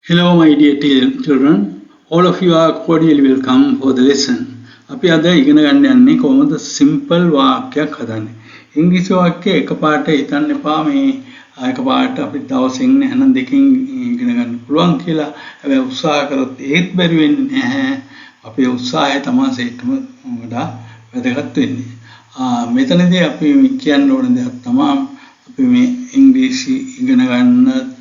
Hello, my dear children. All of you are cordially welcome for the lesson. අපි අද ඉගෙන ගන්න යන්නේ කොහොමද සිම්පල් වාක්‍යයක් හදන්නේ. ඉංග්‍රීසි වාක්‍ය එකපාරට හිතන්න එපා මේ එකපාරට අපිට දවසින් නැහනම් දෙකකින් ඉගෙන ගන්න පුළුවන් කියලා. හැබැයි උත්සාහ කරොත් ඒත් බැරි වෙන්නේ නැහැ. අපේ උත්සාහය තමයි සේටම වඩා වැදගත් වෙන්නේ. මෙතනදී අපි කියන්න ඕන දෙයක් තමයි අපි මේ ඉංග්‍රීසි ඉගෙන ගන්න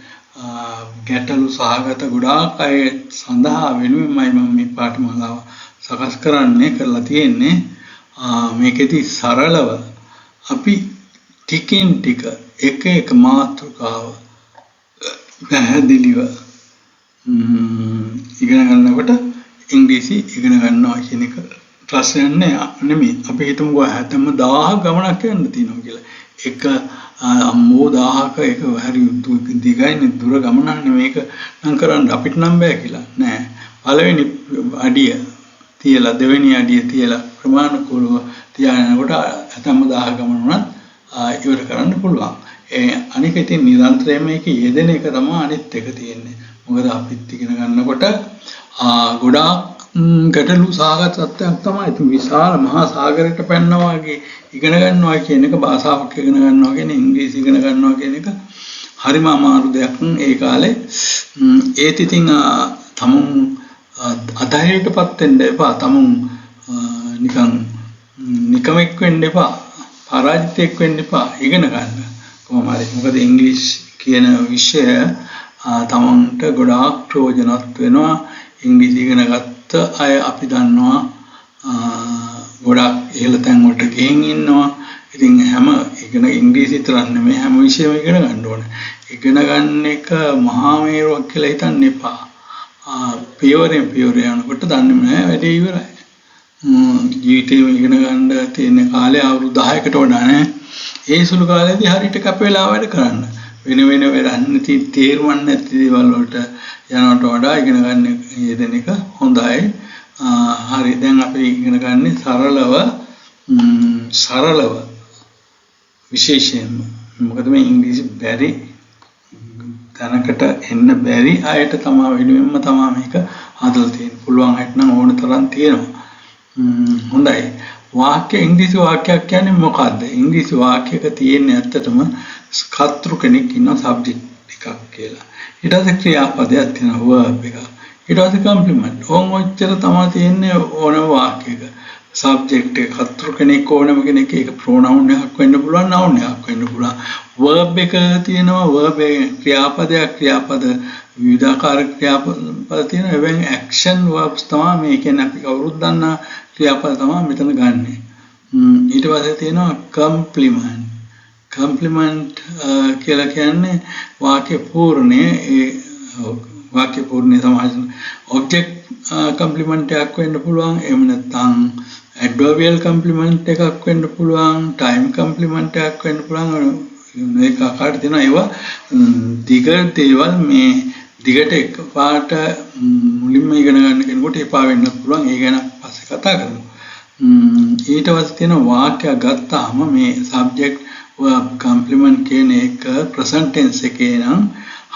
ගැටලු සහගත ගොඩාක් අය සඳහා වෙනුවෙන්මයි මම මේ පාඨමාලාව සකස් කරලා තියෙන්නේ. මේකෙදි සරලව අපි ටිකින් ටික එක මාතෘකාව පැහැදිලිව ඉගෙන ගන්නකොට ඉංග්‍රීසි ඉගෙන ගන්නවා කියන එක ප්‍රශ්නයක් නෙමෙයි. අපි හිතමුකෝ හැතැම්ම 1000 ගමනක් යන්න තියෙනවා කියලා. එක අම්මෝ 1000ක එක හරි දිගයිනේ දුර ගමනක් මේක නම් කරන්න අපිට නම් බෑ කියලා නෑ. පළවෙනි අඩිය තියලා දෙවෙනි අඩිය තියලා ප්‍රමාණිකව තියාගෙනකොට හැතැම්ම 1000 ගමන උනත් ඉවර කරන්න පුළුවන්. අනික ඉතින් නිරන්තරයෙන් මේක යෙදෙන එක තමයි අනිත් එක තියෙන්නේ. මොකද අපිත් ඉගෙන ගන්නකොට ගොඩාක් ගැටලු සහගත තත්ත්වයක් තමයි. ඉතින් විශාල මහා සාගරයකට පැනනවා වගේ ඉගෙන ගන්නවා කියන එක භාෂාවක් ඉගෙන ගන්නවා කියන ඉංග්‍රීසි ඉගෙන ගන්නවා කියන එක හරිම අමාරු දෙයක්. ඒ කාලේ ඒත් ඉතින් තමුන් අධෛර්යයටපත් වෙන්න එපා. තමුන් නිකමෙක් වෙන්න එපා. පරාජිතෙක් වෙන්න එපා. ඉගෙන ගන්න කොහොම හරි. මොකද ඉංග්‍රීසි කියන විෂය තමන්ට ගොඩාක් ප්‍රයෝජනවත් වෙනවා. ඉංග්‍රීසි ඉගෙන ගත්ත අය අපි දන්නවා ගොඩක් ඉහළ තැන් වලට ගිහින් ඉන්නවා. ඉතින් හැම ඉංග්‍රීසි විතරක් නෙමෙයි හැම විෂයම ඉගෙන ගන්න ඕනේ. ඉගෙන ගන්න එක මහා මේරුවක් කියලා හිතන්න එපා. පියවරෙන් පියවර යනකොට දන්නේම නැහැ වැඩේ ඉවරයි. ජීවිතේ ඉගෙන ගන්න තියෙන කාලය අවුරුදු 10කට වඩා නැහැ. ඒ සුළු කාලෙදී හරියට කැප වෙලා වැඩ කරන්න. වෙන වැඩක් නැති තේරුම් නැති දේවල් වලට යනවට වඩා ඉගෙන ගන්න යෙදෙන එක හොඳයි. හරි දැන් අපි ඉගෙන ගන්නේ සරලව විශේෂයෙන්ම මොකද මේ ඉංග්‍රීසි බැරි තැනකට එන්න බැරි අයට තමයි වෙනුවෙන්ම තමයි මේක හදලා තියෙන්නේ. පුළුවන් අයට නම් ඕන තරම් තියෙනවා. හොඳයි. ඉංග්‍රීසි වාක්‍යයක් කියන්නේ මොකද්ද? ඉංග්‍රීසි වාක්‍යයක තියෙන්නේ ඇත්තටම කර්තෘ කෙනෙක් ඉන්නවා සබ්ජෙක්ට් එකක් කියලා. ඊට පස්සේ ක්‍රියාපදයක් තියෙනවා verb එකක්. ඊට පස්සේ කම්ප්ලිමන්ට්. ඔච්චර තමයි තියෙන්නේ ඕනම වාක්‍යයක. සබ්ජෙක්ට් එක කර්තෘ කෙනෙක් ඕනම කෙනෙක් ඒක ප්‍රොනවුන් එකක් වෙන්න පුළුවන් නවුන් එකක් වෙන්න පුළුවන්. verb එක තියෙනවා verb ක්‍රියාපද විවිධාකාර ක්‍රියාපද තියෙනවා. එවෙන් action verbs තමයි මේ කියන්නේ අපි කවුරුත් දන්න ක්‍රියාපද තමයි මෙතන ගන්නෙ. ඊට පස්සේ තියෙනවා කම්ප්ලිමන්ට් කියලා කියන්නේ වාක්‍ය පූර්ණයේ වාක්‍ය පූර්ණයේ සමාජන ඔබ්ජෙක්ට් කම්ප්ලිමන්ට් එකක් වෙන්න පුළුවන්. එහෙම නැත්නම් ඇඩ්වර්බියල් කම්ප්ලිමන්ට් එකක් වෙන්න පුළුවන්. ටයිම් කම්ප්ලිමන්ට් එකක් වෙන්න පුළුවන්. මේක ආකාරයට තියෙනවා. ඒවා දිග දේවල් මේ දිගට එකපාරට මුලින්ම ඉගෙන ගන්න කෙනෙකුට එපා වෙන්නත් පුළුවන්. ඒ ගැන පස්සේ කතා කරමු. ඊට පස්සේ තියෙන වාක්‍යයක් ගත්තාම මේ සබ්ජෙක්ට් verb complement කියන එක present tense එකේ නම්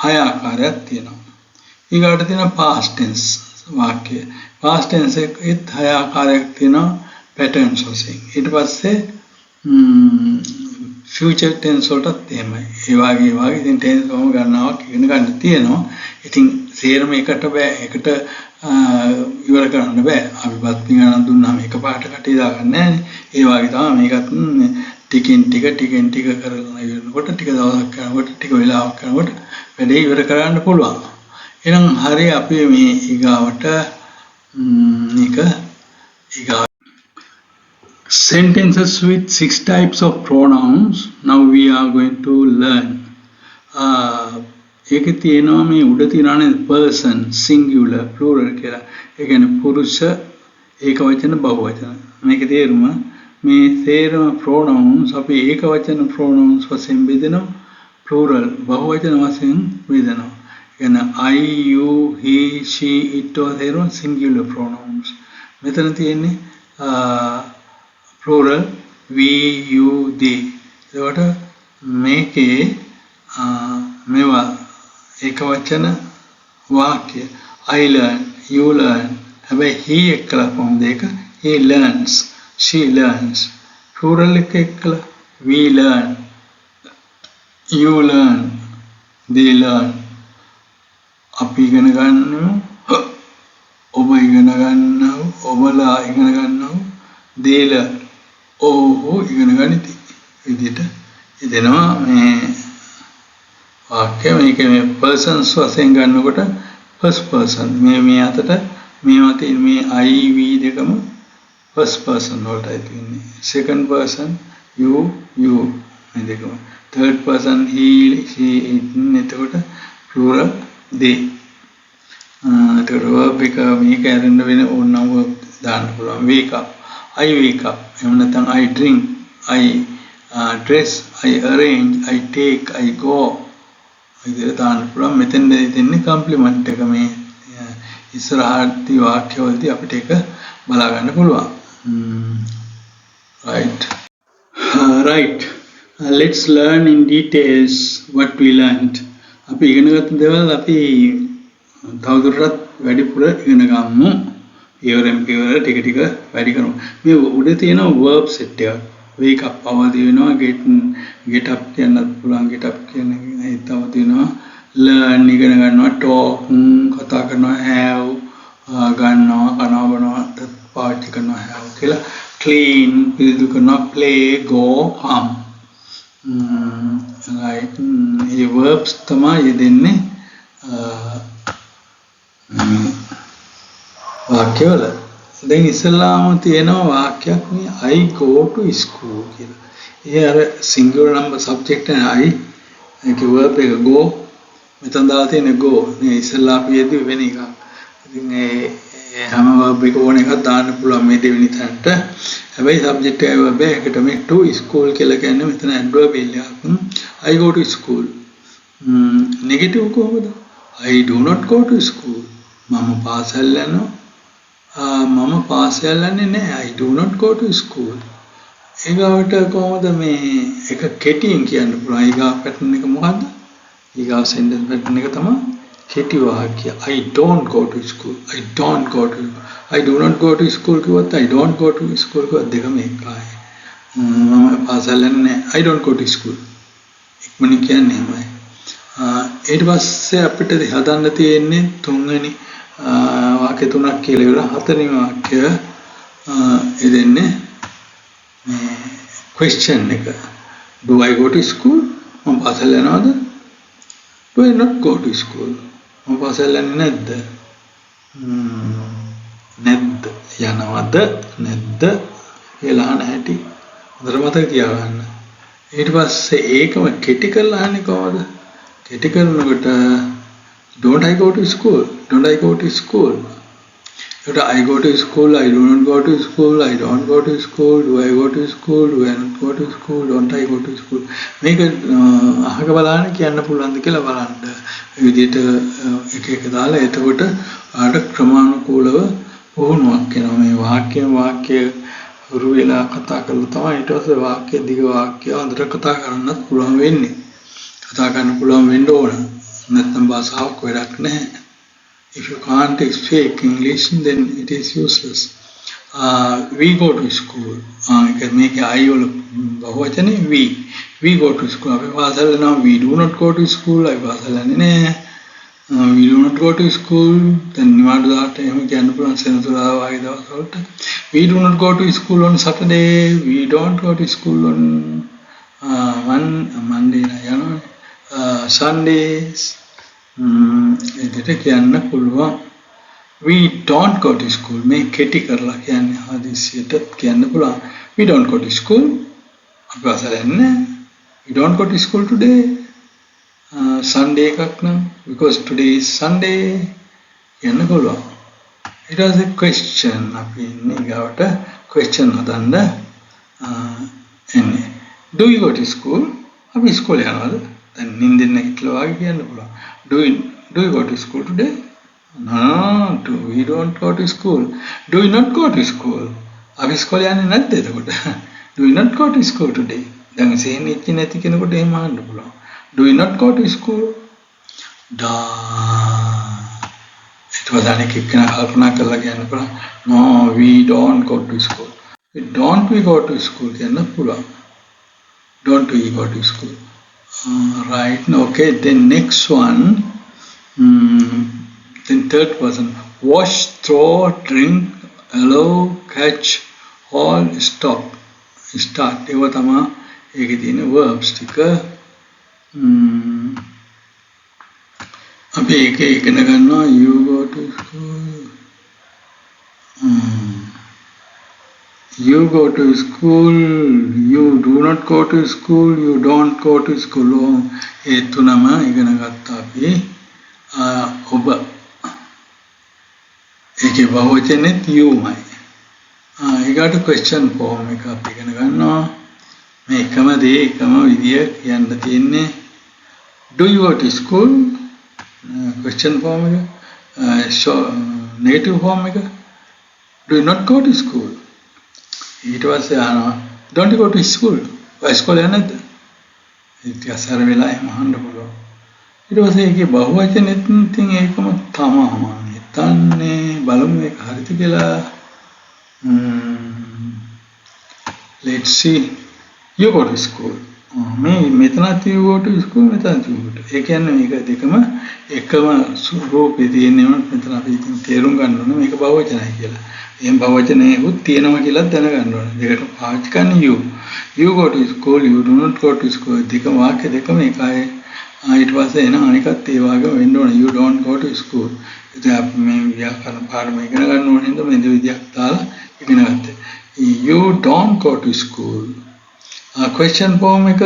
6 ආකාරයක් තියෙනවා. ඊගාට තියෙන past tense වාක්‍ය. past tense එකෙත් 6 ආකාරයක් තියෙනවා patterns වශයෙන්. ඊට පස්සේ future tense වලටත් එහෙමයි. ඒ වගේ ඉතින් tense වම ගන්නවා ඉගෙන ගන්න තියෙනවා. ඉතින් සේරම එකට බෑ. එකට ඉවර කරන්න බෑ. අපි පත් පිඟානක් දුන්නාම එකපාරට කටේ දාගන්න නෑනේ. ඒ වගේ තමයි මේකත් ටිකෙන් ටික කරලා ඉවරනකොට ටික දවසක් යනකොට ටික වෙලාවක් යනකොට වැඩේ ඉවර කරන්න පුළුවන්. එහෙනම් හරි අපි මේ ඊගාවට sentences with 6 types of pronouns. Now we are going to learn. ඒකේ තියෙනවා මේ උඩ තියෙනවානේ person singular plural කියලා. ඒ කියන්නේ පුරුෂ ඒක වචන බහුවචන. මේකේ තේරුම මේ තේරම pronouns අපි ඒක වචන pronouns වශයෙන් බෙදෙනවා. plural බහුවචන වශයෙන් බෙදෙනවා. කියන්නේ I, you, he, she, it තේරුම singular pronouns. මෙතන තියෙන්නේ plural we, you, they. ඒකට මේකේ මේවා ඒක වචන වාක්‍ය I learn, you learn. හැබැයි he එක්කලා කොහොමද ඒක? He learns, she learns. plural එක එක්කලා we learn, you learn, they learn. අපි ඉගෙන ගන්නවා, ඔබ ඉගෙන ගන්නවා, ඔබලා ඉගෙන ගන්නවා, they learn. ඔව් ඉගෙන ගනිති. විදිහට ඉදෙනවා මේ වාක්‍ය මේකේ මේ persons වශයෙන් ගන්නකොට first person මේ අතට මේවා තියෙන මේ I we දෙකම first person වලටයි තියෙන්නේ. second person you මේ දෙකම. third person he she it එතකොට plural they. එතකොට verb එක මේක ඇරෙන්න වෙන ඕනම verb දාන්න පුළුවන්. wake up I wake up. එහෙම නැත්නම් I drink, I dress, I arrange, I take, I go. විදිහට දාන්න පුළුවන්. මෙතෙන් දෙන්නේ කම්ප්ලිමන්ට් එක මේ ඉස්සරහට වාක්‍යවලදී අපිට ඒක බලා ගන්න පුළුවන්. right. Let's learn in details what we learned. අපි ඉගෙනගත්තු දේවල් අපි තවදුරටත් වැඩිපුර ඉගෙන ගමු. පියවරෙන් පියවර ටික ටික වැඩි කරමු. මේ උඩ තියෙන verb set එක. wake up අවදි වෙනවා, get up කියන්නත් පුළුවන්, get up කියන එක තව තියෙනවා. learn ඉගෙන ගන්නවා, talk කතා කරනවා, have ගන්නවා, කනවා බනවා පාවිච්චි කරනවා have කියලා. clean පිළිදු කරනවා, play, go, come. right. මේ verbs තමයි දෙන්නේ වාක්‍යවල. දැන් ඉස්සෙල්ලාම තියෙනවා වාක්‍යයක් මේ I go to school කියලා. ඒ අර singular number subject and I ඒක verb එක go මෙතන දාලා තියෙන go මේ ඉස්සෙල්ලා අපි යදී වෙන එකක්. ඉතින් ඒ හැම verb එක ඕන එකක් දාන්න පුළුවන් මේ දෙවෙනි තැනට. හැබැයි subject එක verb එකට මේ to school කියලා කියන්නේ මෙතන adverbial එකක්. I go to school. negative කොහොමද? I do not go to school. මම පාසල් යනවා. මම පාසල් යන්නේ නැහැ. I do not go to school. ඊගාවට කොහොමද මේ එක කෙටියෙන් කියන්න පුළුවන්. ඊගා පැටර්න් එක මොකද්ද? ඊගා සෙන්ටෙන්ස් පැටර්න් එක තමයි කෙටි වාක්‍ය. I don't go to school. I do not go to school කිව්වත් I don't go to school කිව්වත් දෙකම එකයි. මම පාසල් යන්නේ නැහැ. I don't go to school. ඉක්මනින් කියන්නේ එහෙමයි. ඊට පස්සේ අපිට හදන්න තියෙන්නේ තුන්වෙනි වාක්‍ය තුනක් කියලා ඉවර. හතරවෙනි වාක්‍ය එදෙන්නේ මේ question එක. Do I go to school? මම පාසල් යනවද? Do I not go to school? මම පාසල් යන්නේ නැද්ද? නැද්ද යනවද නැද්ද කියලා අහන හැටි හොඳට මතක තියාගන්න. ඊට පස්සේ ඒකම කෙටි කරලා අහන්නේ කොහොමද? කෙටි කරනකොට don't I go to school? Don't I go to school? I go to school, I do not go to school, I don't go to school, do I go to school, do I not go to school, don't I go to school. මේක අහක බලන්න කියන්න පුළුවන්ද කියලා බලන්න. මේ විදිහට එක එක දාලා එතකොට ආට ක්‍රමානුකූලව පුහුණුවක් වෙනවා. මේ වාක්‍ය හුරු වෙලා කතා කරලා තමයි ඊට පස්සේ වාක්‍ය දිග වාක්‍ය හොඳට කතා කරන්නත් පුළුවන් වෙන්නේ. කතා කරන්න පුළුවන් වෙන්න ඕන. නැත්නම් භාෂාවක් වැඩක් නැහැ. If you can't speak English, then it is useless. We go to school. Make I වල බහුවචනේ we go to school. අපි පාසල් යනවා. We do not go to school. අපි පාසල් යන්නේ නැහැ. We do not go to school. then නිවාඩු දාට එහෙම කියන්න පුළුවන් සෙනසුරාදා වගේ දවස්වලට. We do not go to school on Saturday. We don't go to school on Monday යනවා. Sundays. එදිට කියන්න පුළුවන්. We don't go to school. මේ කෙටි කරලා කියන්නේ හදිසියට කියන්න පුළුවන්. We don't go to school. අපි පාසල් යන්නේ. We don't go to school today. Sunday එකක් නම් because today is Sunday කියන්න පුළුවන්. It was a question. අපි ඉන්නේ ගාවට question හදන්න එන්නේ. Do you go to school? අපි ඉස්කෝලේ යනවද? දැන් නින්දෙන් නැගිටලා වගේ කියන්න පුළුවන්. Do you go to school today? No, we don't go to school. Do you not go to school? අපි ඉස්කෝලේ යන්නේ නැද්ද එතකොට? Do you not go to school today? දැන් සේනෙච්ච නැති කෙනෙකුට එහෙම අහන්න පුළුවන්. Do you not go to school? Da අනික එක්කෙනා කල්පනා කරලා කියන්න පුළුවන්. No, we don't go to school. Don't we go to school කියන්න පුළුවන්. Don't we go to school? Right. Okay. Then next one. Then third person. Wash, throw, drink, allow, catch, all, stop, start. ඒවා තමයි ඒකේ තියෙන verbs ටික. අපි ඒක ඉගෙන ගන්නවා. You go to school. You go to school. You do not go to school. You don't go to school. ඒ තුනම ඉගෙන ගත්තා අපි. ඔබ ඒකේ බහුවචනෙත් youමයි. ඊගාට question form එක අපි ඉගෙන ගන්නවා. මේ එකම දේ එකම විදිය කියන්න තියෙන්නේ. Do you go to school? Question form එක. Negative form එක. Do you not go to school? ඊට පස්සේ අහනවා don't you go to school? ඔය ඉස්කෝලේ යන්නේ නැද්ද? ඒක අසර වෙලා එහෙම අහන්න පුළුවන්. ඊට පස්සේ ඒකේ බහුවචනෙත් ඉතින් ඒකම තමයි. හිතන්නේ බලමු ඒක හරිද කියලා. Let's see. You go to school. මෙතනත් you go to school මෙතනත් you go to. ඒ කියන්නේ මේක දෙකම එකම රූපේ තියෙනවා. මෙතන අපි ඉතින් තේරුම් ගන්න ඕනේ මේක බහුවචනයි කියලා. එහෙනම් බහුවචනයකුත් තියෙනවා කියලා දැනගන්න ඕනේ. දෙකට පාවිච්චි කරන්නේ you. You go to school, you do not go to school. දෙකම වාක්‍ය දෙකම එකයි. ඊට පස්සේ එන අනිකත් ඒ වගේම වෙන්න ඕනේ. You don't go to school. ඉතින් අපි මේ ව්‍යාකරණ පාඩම ඉගෙන ගන්න ඕනේ නේද? මේ විදිහක් දාලා ඉගෙන ගත්තේ. You don't go to school. Question form එක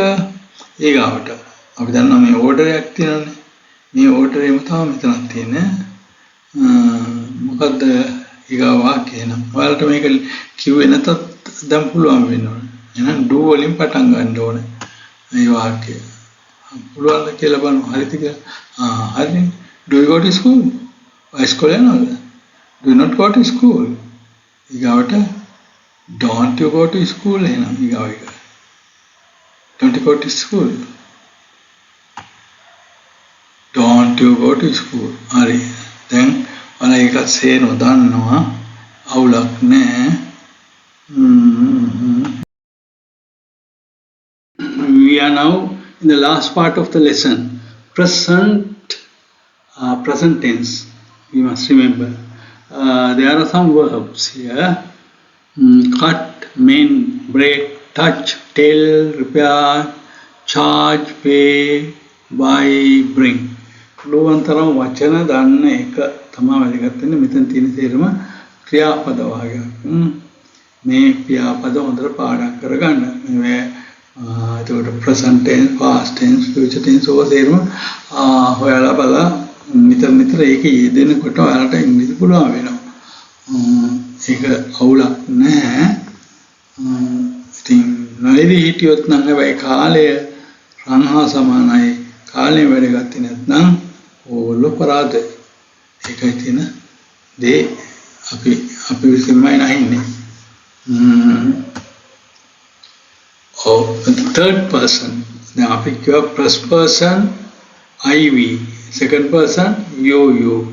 ඊගාවට අපි දන්නවා මේ order එකක් තියෙනවානේ. මේ order එකම තමයි මෙතනක් තියෙන්නේ. මොකද්ද ඊගා වාක්‍යය නම් ඔයාලට මේක කිව්වේ නැතත් දැන් පුළුවන් වෙන්න ඕනේ. එහෙනම් do වලින් පටන් ගන්න ඕනේ මේ වාක්‍යය. පුළුවන්ද කියලා බලමු. හරිද කියලා? හරි. Do you go to school? ඉස්කෝලේ යනවද? Do you not go to school? ඊගාවට don't you go to school එහෙනම් ඊගාව එක. Don't you go to school? Don't you go to school? හරි. දැන් ඔයාලා ඒක සේනෝ දන්නවා. අවුලක් නැහැ. We are now in the last part of the lesson. Present tense. We must remember. There are some verbs here. Cut, mend, break, touch, tell, repair, charge, pay, buy, bring. පුළුවන්තරම් වචන දාන්න එක තමයි වැදගත් වෙන්නේ. මෙතන තියෙන තේරුම ක්‍රියාපද වර්ගයක්. මේ ක්‍රියාපද හොඳට පාඩම් කරගන්න. මේ එතකොට present tense, past tense, future tense ඔය තේරුම හොයලා බලලා නිතර ඒක යෙදෙනකොට ඔයාලට ඉංග්‍රීසි පුළුවන් වෙනවා. ඒක අවුලක් නැහැ. ඉතින් නොයදී හිටියොත් නම් හැබැයි කාලය රන් හා සමානයි. කාලේ වැඩ ගත්තේ නැත්නම් ඕගොල්ලෝ පරාදයි. ඒකයි තියෙන දේ අපි විසින්මයි නැහින්නේ. Third person. දැන් අපි කියව first person IV. Second person, you.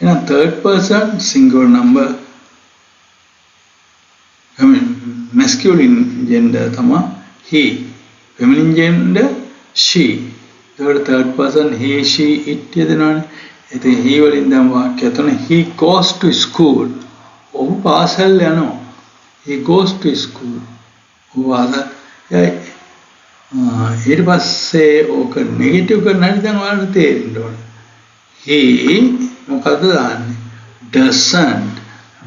In a third person, single number. I mean, masculine gender, tama, he. Feminine gender, she. Third person, he, she, it. He will in the he goes to school. Oh, parcel, he goes to school. ඊට පස්සේ ඕක negative කරන්න හරි දැන් ඔයාලට තේරෙන්න ඕන. he මොකද්ද දාන්නේ? doesn't.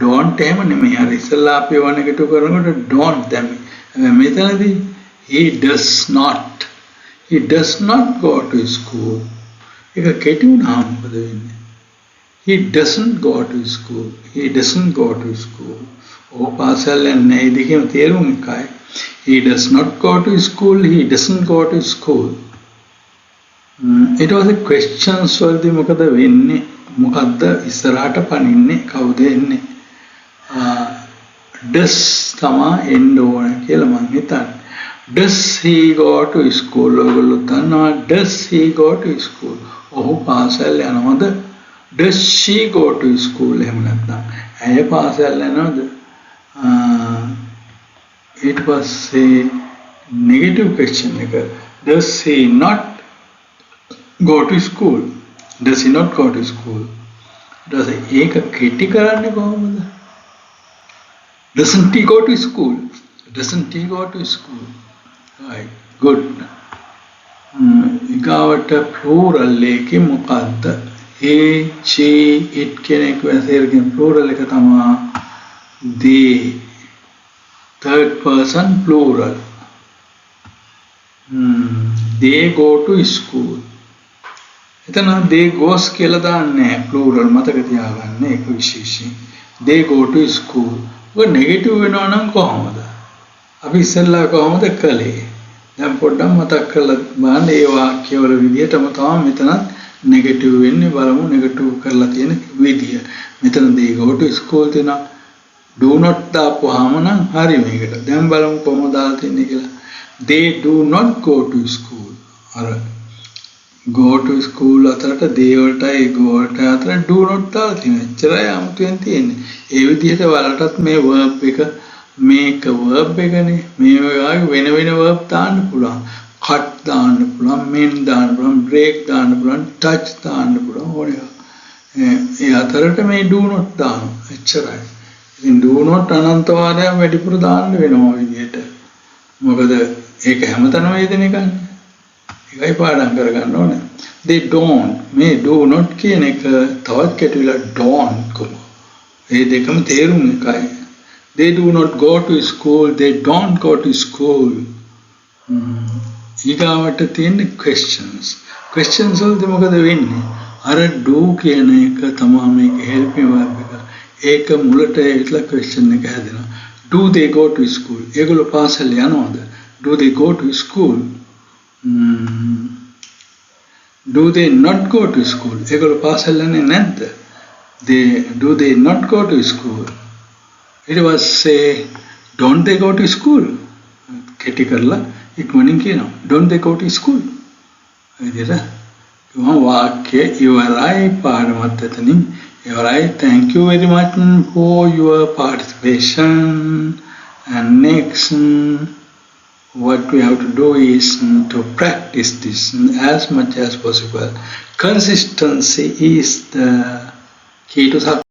don't එහෙම නෙමෙයි. අර ඉස්සෙල්ලා අපි ඒවා නෙගටිව් කරනකොට don't දැම්මේ. මෙතනදී he does not. he does not go to school. ඒක කෙටි වුණාම මොකද වෙන්නේ? he doesn't go to school. he doesn't go to school. ඕක පාසල් යන්නේ ඒ දෙකේම තේරුම එකයි. He does not go to school. He doesn't go to school. It was a question. වලදී මොකද වෙන්නේ? මොකද්ද ඉස්සරහට පනින්නේ? කවුද එන්නේ? does තමයි එන්න ඕන කියලා මම හිතන්නේ. Does he go to school? ඔයගොල්ලෝ දන්නවා does he go to school? ඔහු පාසල් යනවද? Does she go to school? එහෙම නැත්නම් ඇය පාසල් යනවද? It was a negative question එක. Does he not go to school? Does he not go to school? Does ඒක කෙටි කරන්නේ කොහොමද? Doesn't he go to school? Doesn't he go to school? Right, good. ඊගාවට plural එකේ මොකද්ද? He, she, it කියන එක වැසේරකින් plural එක තමයි they. Third person plural. They go to school. එතන they goes කියලා දාන්නේ plural මතක තියාගන්න ඒක විශේෂයි. They go to school. ඔය නෙගටිව් වෙනවා නම් කොහොමද? අපි ඉස්සෙල්ලා කොහොමද කළේ? දැන් පොඩ්ඩක් මතක් කරලා බලන්න ඒ වාක්‍යවල විදිහටම තමයි මෙතනත් නෙගටිව් වෙන්නේ බලමු නෙගටිව් කරලා තියෙන විදිය. මෙතන they go to school තියෙනවා. Do not දාපුවාම නම් හරි මේකට. දැන් බලමු කොහොමද දාලා තියන්නේ කියලා. They do not go to school. අර go to school අතරට they වලටයි go වලට අතර do not දාලා තියෙනවා. එච්චරයි අමුතුවෙන් තියෙන්නේ. ඒ විදිහට වලටත් මේ verb එක මේක verb එකනේ. මේ වගේ වෙන වෙන verb දාන්න පුළුවන්. cut දාන්න පුළුවන්, mend දාන්න පුළුවන්, break දාන්න පුළුවන්, touch දාන්න පුළුවන් ඕනේ. ඒ අතරට මේ do not දානවා. එච්චරයි. ඉතින් do not අනන්ත වාරයක් වැඩිපුර දාන්න වෙනවා විදිහට. මොකද ඒක හැමතැනම යෙදෙන එකනේ. ඒකයි පාඩම් කරගන්න ඕනේ. They don't මේ do not කියන එක තවත් කෙටිලා don't කොහොම. මේ දෙකම තේරුම් එකයි. They do not go to school. They don't go to school. ඊගාවට තියෙන questions. Questions වලදී මොකද වෙන්නේ? අර do කියන එක තමයි මේක helping verb එක. ඒක මුලට ඒట్లా question එක හැදෙනවා. Do they go to school? ඒගොල්ලෝ පාසල් යනවද? Do they go to school? Do they not go to school? ඒගොල්ලෝ පාසල් යන්නේ නැද්ද? Do they not go to school? It was say don't they go to school? කෙටි කරලා ඉක්මනින් කියනවා. Don't they go to school? විදිහට වාක්‍ය ඉවරයි පාඩමත් එතනින් ඉවරයි. Thank you very much for your participation. And next what we have to do is to practice this as much as possible. Consistency is the key to success.